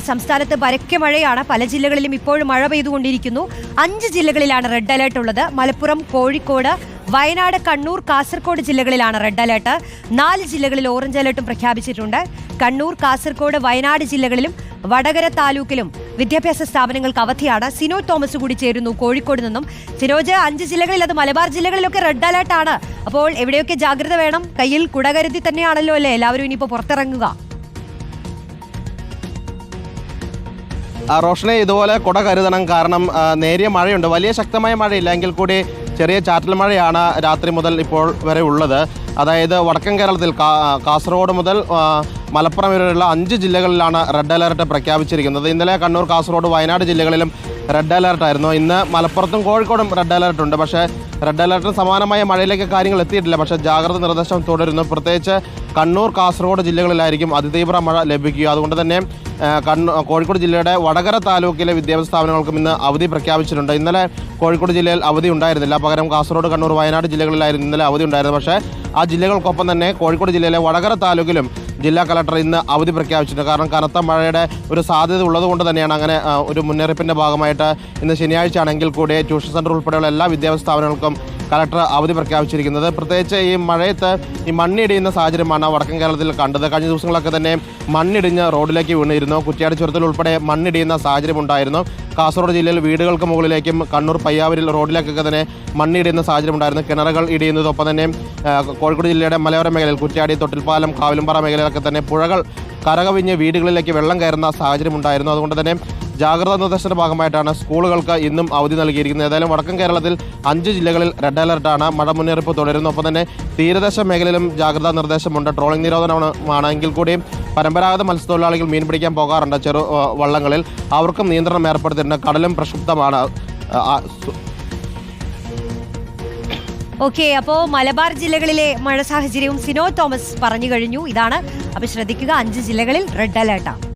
സംസ്ഥാനത്ത് പരക്കെ മഴയാണ്. പല ജില്ലകളിലും ഇപ്പോഴും മഴ പെയ്തുകൊണ്ടിരിക്കുന്നു. 5 ജില്ലകളിലാണ് റെഡ് അലേർട്ട് ഉള്ളത്. മലപ്പുറം, കോഴിക്കോട്, വയനാട്, കണ്ണൂർ, കാസർഗോഡ് ജില്ലകളിലാണ് റെഡ് അലേർട്ട്. 4 ജില്ലകളിൽ ഓറഞ്ച് അലേർട്ടും പ്രഖ്യാപിച്ചിട്ടുണ്ട്. കണ്ണൂർ, കാസർഗോഡ്, വയനാട് ജില്ലകളിലും വടകര താലൂക്കിലും വിദ്യാഭ്യാസ സ്ഥാപനങ്ങൾക്ക് അവധിയാണ്. സിനോജ് തോമസ് കൂടി ചേരുന്നു കോഴിക്കോട് നിന്നും. സിനോജ്, 5 ജില്ലകളിൽ, അത് മലബാർ ജില്ലകളിലൊക്കെ റെഡ് അലേർട്ടാണ്. അപ്പോൾ എവിടെയൊക്കെ ജാഗ്രത വേണം? കയ്യിൽ കുട കരുതി തന്നെയാണല്ലോ അല്ലേ എല്ലാവരും ഇനിയിപ്പോൾ പുറത്തിറങ്ങുക? റോഷനെ, ഇതുപോലെ കുട കരുതണം. കാരണം നേരിയ മഴയുണ്ട്. വലിയ ശക്തമായ മഴയില്ല എങ്കിൽ കൂടി ചെറിയ ചാറ്റൽ മഴയാണ് രാത്രി മുതൽ ഇപ്പോൾ വരെ ഉള്ളത്. അതായത് വടക്കൻ കേരളത്തിൽ കാസർഗോഡ് മുതൽ മലപ്പുറം വരെയുള്ള 5 ജില്ലകളിലാണ് റെഡ് അലർട്ട് പ്രഖ്യാപിച്ചിരിക്കുന്നത്. ഇന്നലെ കണ്ണൂർ, കാസർഗോഡ്, വയനാട് ജില്ലകളിലും റെഡ് അലർട്ടായിരുന്നു. ഇന്ന് മലപ്പുറത്തും കോഴിക്കോടും റെഡ് അലർട്ടുണ്ട്. പക്ഷേ റെഡ് അലർട്ടിന് സമാനമായ മഴയിലേക്ക് കാര്യങ്ങൾ എത്തിയിട്ടില്ല. പക്ഷേ ജാഗ്രത നിർദ്ദേശം തുടരുന്നു. പ്രത്യേകിച്ച് കണ്ണൂർ, കാസർഗോഡ് ജില്ലകളിലായിരിക്കും അതിതീവ്ര മഴ ലഭിക്കുക. അതുകൊണ്ട് തന്നെ കോഴിക്കോട് ജില്ലയുടെ വടകര താലൂക്കിലെ വിദ്യാഭ്യാസ സ്ഥാപനങ്ങൾക്കും ഇന്ന് അവധി പ്രഖ്യാപിച്ചിട്ടുണ്ട്. ഇന്നലെ കോഴിക്കോട് ജില്ലയിൽ അവധി ഉണ്ടായിരുന്നില്ല. പകരം കാസർഗോഡ്, കണ്ണൂർ, വയനാട് ജില്ലകളിലായിരുന്നു ഇന്നലെ അവധി ഉണ്ടായിരുന്നത്. പക്ഷേ ആ ജില്ലകൾക്കൊപ്പം തന്നെ കോഴിക്കോട് ജില്ലയിലെ വടകര താലൂക്കിലും ജില്ലാ കളക്ടർ ഇന്ന് അവധി പ്രഖ്യാപിച്ചിട്ടുണ്ട്. കാരണം കനത്ത മഴയുടെ ഒരു സാധ്യത ഉള്ളതുകൊണ്ട് തന്നെയാണ് അങ്ങനെ ഒരു മുന്നറിയിപ്പിൻ്റെ ഭാഗമായിട്ട് ഇന്ന് ശനിയാഴ്ച ആണെങ്കിൽ കൂടി ട്യൂഷൻ സെൻ്റർ ഉൾപ്പെടെയുള്ള എല്ലാ വിദ്യാഭ്യാസ സ്ഥാപനങ്ങൾക്കും കളക്ടർ അവധി പ്രഖ്യാപിച്ചിരിക്കുന്നത്. പ്രത്യേകിച്ച് ഈ മഴയത്ത് ഈ മണ്ണിടിയുന്ന സാഹചര്യമാണ് വടക്കൻ കേരളത്തിൽ കണ്ടത്. കഴിഞ്ഞ ദിവസങ്ങളൊക്കെ തന്നെ മണ്ണിടിഞ്ഞ് റോഡിലേക്ക് വീണിരുന്നു. കുറ്റ്യാടി ചുരത്തിൽ ഉൾപ്പെടെ മണ്ണിടിയുന്ന സാഹചര്യം ഉണ്ടായിരുന്നു. കാസർഗോഡ് ജില്ലയിൽ വീടുകൾക്ക് മുകളിലേക്കും കണ്ണൂർ പയ്യാവൂരിൽ റോഡിലേക്കൊക്കെ തന്നെ മണ്ണിടിയുന്ന സാഹചര്യം ഉണ്ടായിരുന്നു. കിണറുകൾ ഇടിയുന്നതൊപ്പം തന്നെ കോഴിക്കോട് ജില്ലയുടെ മലയോര മേഖലയിൽ കുറ്റ്യാടി, തൊട്ടിൽപ്പാലം, കാവിലുംപാറ മേഖലയിലൊക്കെ തന്നെ പുഴകൾ കരകവിഞ്ഞ് വീടുകളിലേക്ക് വെള്ളം കയറുന്ന സാഹചര്യം ഉണ്ടായിരുന്നു. അതുകൊണ്ട് തന്നെ ജാഗ്രതാ നിർദ്ദേശത്തിന്റെ ഭാഗമായിട്ടാണ് സ്കൂളുകൾക്ക് ഇന്നും അവധി നൽകിയിരിക്കുന്നത്. ഏതായാലും വടക്കൻ കേരളത്തിൽ 5 ജില്ലകളിൽ റെഡ് അലർട്ടാണ്. മഴ മുന്നറിയിപ്പ് തുടരുന്നു. ഒപ്പം തന്നെ തീരദേശ മേഖലയിലും ജാഗ്രതാ നിർദ്ദേശമുണ്ട്. ട്രോളിംഗ് നിരോധനമാണെങ്കിൽ കൂടി പരമ്പരാഗത മത്സ്യത്തൊഴിലാളികൾ മീൻ പിടിക്കാൻ പോകാറുണ്ട് ചെറു വള്ളങ്ങളിൽ. അവർക്കും നിയന്ത്രണം ഏർപ്പെടുത്തിയിട്ടുണ്ട്. കടലും പ്രക്ഷുബ്ധമാണ്. ഓക്കെ, അപ്പോൾ മലബാർ ജില്ലകളിലെ മഴ സാഹചര്യവും സിനോജ് തോമസ് പറഞ്ഞു കഴിഞ്ഞു. ഇതാണ്. അപ്പോൾ ശ്രദ്ധിക്കുക, 5 ജില്ലകളിൽ റെഡ് അലേർട്ടാണ്.